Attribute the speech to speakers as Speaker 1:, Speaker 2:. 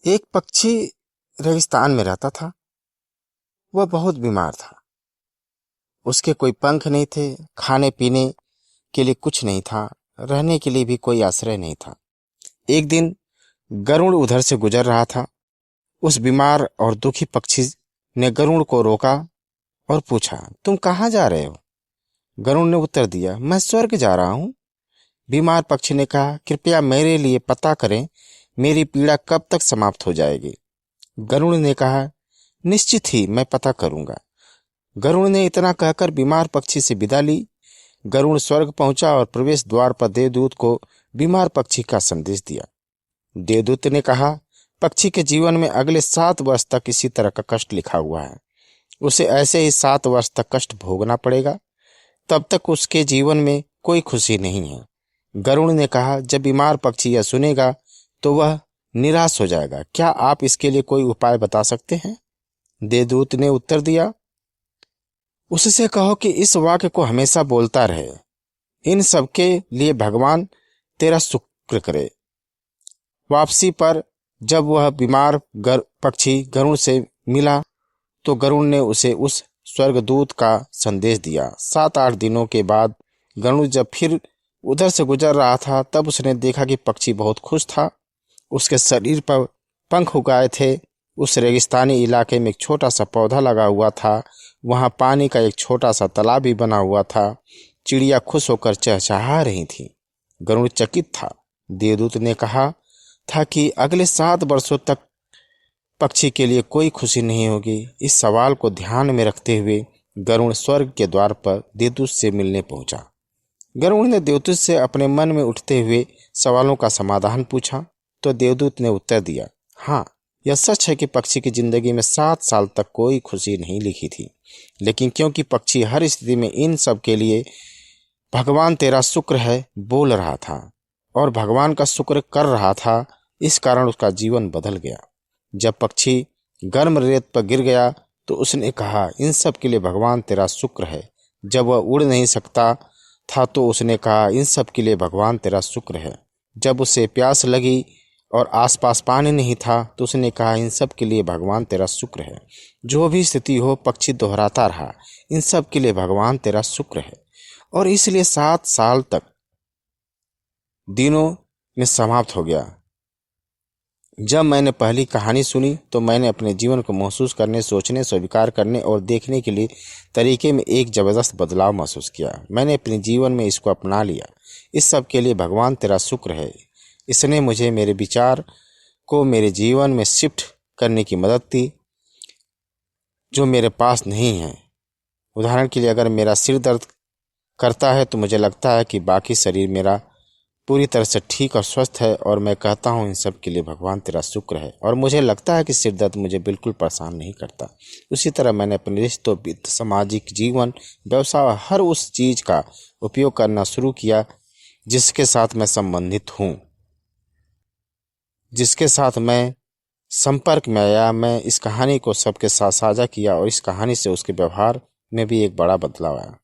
Speaker 1: एक पक्षी रेगिस्तान में रहता था। वह बहुत बीमार था। उसके कोई पंख नहीं थे, खाने पीने के लिए कुछ नहीं था, रहने के लिए भी कोई आश्रय नहीं था। एक दिन गरुड़ उधर से गुजर रहा था। उस बीमार और दुखी पक्षी ने गरुड़ को रोका और पूछा, तुम कहाँ जा रहे हो? गरुड़ ने उत्तर दिया, मैं स्वर्ग जा रहा हूँ। बीमार पक्षी ने कहा, कृपया मेरे लिए पता करें, मेरी पीड़ा कब तक समाप्त हो जाएगी? गरुड़ ने कहा, निश्चित ही मैं पता करूंगा। गरुड़ ने इतना कहकर बीमार पक्षी से विदा ली। गरुड़ स्वर्ग पहुंचा और प्रवेश द्वार पर देवदूत को बीमार पक्षी का संदेश दिया। देवदूत ने कहा, पक्षी के जीवन में अगले 7 वर्ष तक इसी तरह का कष्ट लिखा हुआ है। उसे ऐसे ही 7 वर्ष तक कष्ट भोगना पड़ेगा। तब तक उसके जीवन में कोई खुशी नहीं है। गरुड़ ने कहा, जब बीमार पक्षी यह सुनेगा तो वह निराश हो जाएगा। क्या आप इसके लिए कोई उपाय बता सकते हैं? देवदूत ने उत्तर दिया, उससे कहो कि इस वाक्य को हमेशा बोलता रहे, इन सब के लिए भगवान तेरा शुक्र करे। वापसी पर जब वह बीमार पक्षी गरुड़ से मिला तो गरुड़ ने उसे उस स्वर्गदूत का संदेश दिया। 7-8 दिनों के बाद गरुड़ जब फिर उधर से गुजर रहा था, तब उसने देखा कि पक्षी बहुत खुश था। उसके शरीर पर पंख उगाए थे। उस रेगिस्तानी इलाके में एक छोटा सा पौधा लगा हुआ था। वहां पानी का एक छोटा सा तालाब भी बना हुआ था। चिड़िया खुश होकर चहचहा रही थी। गरुड़ चकित था। देवदूत ने कहा था कि अगले 7 वर्षों तक पक्षी के लिए कोई खुशी नहीं होगी। इस सवाल को ध्यान में रखते हुए गरुड़ स्वर्ग के द्वार पर देवदूत से मिलने पहुंचा। गरुड़ ने देवदूत से अपने मन में उठते हुए सवालों का समाधान पूछा तो देवदूत ने उत्तर दिया, हाँ, यह सच है कि पक्षी की जिंदगी में 7 साल तक कोई खुशी नहीं लिखी थी, लेकिन क्योंकि पक्षी हर स्थिति में इन सब के लिए भगवान तेरा शुक्र है बोल रहा था और भगवान का शुक्र कर रहा था, इस कारण उसका जीवन बदल गया। जब पक्षी गर्म रेत पर गिर गया तो उसने कहा, इन सब के लिए भगवान तेरा शुक्र है। जब वह उड़ नहीं सकता था तो उसने कहा, इन सब के लिए भगवान तेरा शुक्र है। जब उसे प्यास लगी और आसपास पानी नहीं था तो उसने कहा, इन सब के लिए भगवान तेरा शुक्र है। जो भी स्थिति हो, पक्षी दोहराता रहा, इन सब के लिए भगवान तेरा शुक्र है। और इसलिए 7 साल तक दिनों में समाप्त हो गया। जब मैंने पहली कहानी सुनी तो मैंने अपने जीवन को महसूस करने, सोचने, स्वीकार करने और देखने के लिए तरीके में एक जबरदस्त बदलाव महसूस किया। मैंने अपने जीवन में इसको अपना लिया। इस सब के लिए भगवान तेरा शुक्र है। इसने मुझे मेरे विचार को मेरे जीवन में शिफ्ट करने की मदद दी जो मेरे पास नहीं है। उदाहरण के लिए, अगर मेरा सिर दर्द करता है तो मुझे लगता है कि बाकी शरीर मेरा पूरी तरह से ठीक और स्वस्थ है और मैं कहता हूँ, इन सब के लिए भगवान तेरा शुक्र है। और मुझे लगता है कि सिर दर्द मुझे बिल्कुल परेशान नहीं करता। उसी तरह मैंने अपने रिश्तों, वित्त, सामाजिक जीवन, व्यवसाय, हर उस चीज़ का उपयोग करना शुरू किया जिसके साथ मैं संबंधित हूँ, जिसके साथ मैं संपर्क में आया। मैं इस कहानी को सबके साथ साझा किया और इस कहानी से उसके व्यवहार में भी एक बड़ा बदलाव आया।